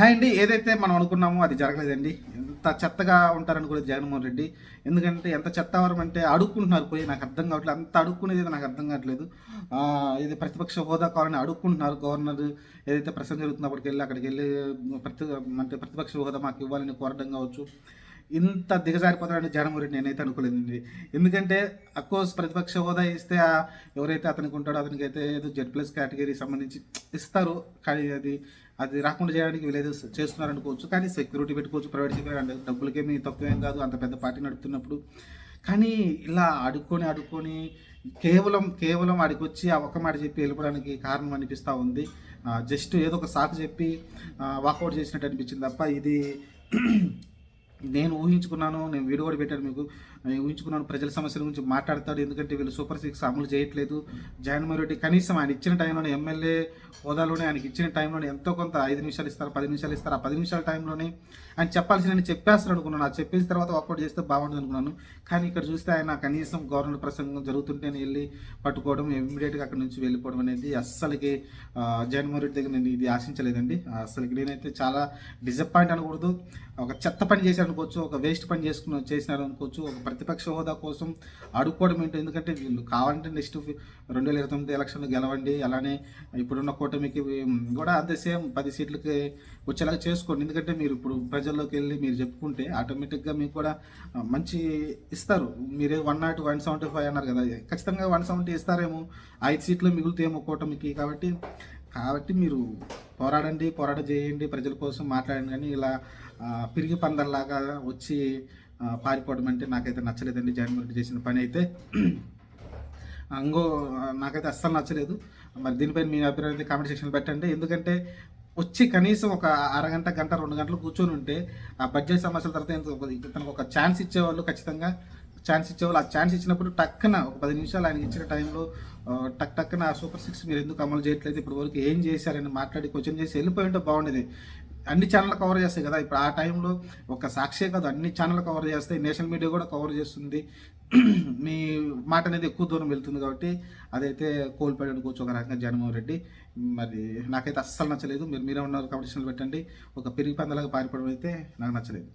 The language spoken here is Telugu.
హాయ్ అండి. ఏదైతే మనం అనుకున్నామో అది జరగలేదండి. ఎంత చెత్తగా ఉంటారనుకోలేదు జగన్మోహన్ రెడ్డి. ఎందుకంటే ఎంత చెత్తవరం అంటే అడుక్కుంటున్నారు పోయి, నాకు అర్థం కావట్లేదు. అంత అడుక్కునేది నాకు అర్థం కావట్లేదు. ఇది ప్రతిపక్ష హోదా కావాలని అడుక్కుంటున్నారు. గవర్నర్ ఏదైతే ప్రసంగం జరుగుతుందో అక్కడికెళ్ళి ప్రతిపక్ష హోదా మాకు ఇవ్వాలని కోరడం కావచ్చు. ఇంత దిగజారిపోతాడని జగన్మోహన్ రెడ్డి నేనైతే అనుకోలేదండి. ఎందుకంటే అఫ్కోర్స్ ప్రతిపక్ష హోదా ఇస్తే ఎవరైతే అతనికి ఉంటాడో అతనికైతే ఏదో Z+ కేటగిరీ సంబంధించి ఇస్తారు. కానీ అది అది రాకుండా చేయడానికి వీళ్ళేదో చేస్తున్నారు అనుకోవచ్చు. కానీ సెక్యూరిటీ పెట్టుకోవచ్చు, ప్రైవేట్ సెక్యూరిటీ అంటే డబ్బులకేమీ తక్కువేం కాదు అంత పెద్ద పార్టీ నడుపుతున్నప్పుడు. కానీ ఇలా అడుక్కొని కేవలం ఆడికొచ్చి ఆ ఒక్క మాట చెప్పి వెళ్ళిపోవడానికి కారణం అనిపిస్తూ ఉంది. జస్ట్ ఏదో ఒక సాకు చెప్పి వాకౌట్ చేసినట్టు అనిపించింది తప్ప ఇది నేను ఊహించుకున్నాను. నేను వీడియో కూడా పెట్టాను మీకు. నేను ఊహించుకున్నాను ప్రజల సమస్యల గురించి మాట్లాడతాడు. ఎందుకంటే వీళ్ళు సూపర్ 6 అమలు చేయట్లేదు. జగన్మోహన్ రెడ్డి కనీసం ఆయన ఇచ్చిన టైంలోనే ఎమ్మెల్యే హోదాలోనే ఆయనకి ఇచ్చిన టైంలోనే ఎంతో కొంత 5 నిమిషాలు ఇస్తారు, 10 నిమిషాలు ఇస్తారు. ఆ 10 నిమిషాల టైంలోనే ఆయన చెప్పాల్సిన చెప్పేస్తాను అనుకున్నాను. అది చెప్పేసిన తర్వాత వర్కౌట్ చేస్తే బాగుంటుంది అనుకున్నాను. కానీ ఇక్కడ చూస్తే ఆయన కనీసం గవర్నర్ ప్రసంగం జరుగుతుంటేనే వెళ్ళి పట్టుకోవడం, ఇమ్మీడియట్గా అక్కడ నుంచి వెళ్ళిపోవడం అనేది అస్సలకి జగన్మోహన్ రెడ్డి దగ్గర నేను ఇది ఆశించలేదండి. అసలుకి నేనైతే చాలా డిసప్పాయింట్ అనకూడదు. ఒక చెత్త పని చేశారు అనుకోవచ్చు, ఒక వేస్ట్ పని చేసినారు అనుకోవచ్చు. ఒక ప్రతిపక్ష హోదా కోసం అడుక్కోవడం ఏంటో. ఎందుకంటే వీళ్ళు కావాలంటే నెక్స్ట్ 2029 ఎలక్షన్లు గెలవండి, అలానే ఇప్పుడున్న కూటమికి కూడా అంతే సేమ్ 10 సీట్లకి వచ్చేలాగా చేసుకోండి. ఎందుకంటే మీరు ఇప్పుడు ప్రజల్లోకి వెళ్ళి మీరు చెప్పుకుంటే ఆటోమేటిక్గా మీకు కూడా మంచి ఇస్తారు. మీరే 100, 175 అన్నారు కదా, ఖచ్చితంగా 170 ఇస్తారేమో. 5 సీట్లు మిగులుతాయేమో కూటమికి. కాబట్టి మీరు పోరాట చేయండి, ప్రజల కోసం మాట్లాడండి. కానీ ఇలా పిరిగి పందల్లాగా వచ్చి పారిపోవడం అంటే నాకైతే నచ్చలేదండి. జగన్మోహన్ రెడ్డి చేసిన పని అయితే నాకైతే అస్సలు నచ్చలేదు. మరి దీనిపై మీ అభిప్రాయం అయితే కామెంట్ సెక్షన్లో పెట్టండి. ఎందుకంటే వచ్చి కనీసం ఒక అరగంట, గంట, 2 గంటలు కూర్చొని ఉంటే ఆ బడ్జెట్ సమస్యల తర్వాత తనకు ఒక ఛాన్స్ ఇచ్చేవాళ్ళు, ఖచ్చితంగా ఛాన్స్ ఇచ్చేవాళ్ళు. ఆ ఛాన్స్ ఇచ్చినప్పుడు టక్కున ఒక 10 నిమిషాలు ఆయనకి ఇచ్చిన టైంలో టక్కున సూపర్ 6 మీరు ఎందుకు అమలు చేయట్లేదు, ఇప్పటి వరకు ఏం చేశారని మాట్లాడి క్వశ్చన్ చేసి వెళ్ళిపోయి ఉంటే బాగుండేది. అన్ని ఛానళ్ళు కవర్ చేస్తాయి కదా. ఇప్పుడు ఆ టైంలో ఒక సాక్షే కాదు, అన్ని ఛానళ్ళు కవర్ చేస్తాయి, నేషనల్ మీడియా కూడా కవర్ చేస్తుంది. మీ మాట అనేది ఎక్కువ దూరం వెళ్తుంది. కాబట్టి అదైతే కోల్పోయాడు అనుకోవచ్చు ఒక రకంగా జగన్మోహన్ రెడ్డి. మరి నాకైతే అస్సలు నచ్చలేదు. మీరే ఉన్నారు కాంపిటీషన్లు పెట్టండి. ఒక పిరిగి పందలాగా పారిపోవడం అయితే నాకు నచ్చలేదు.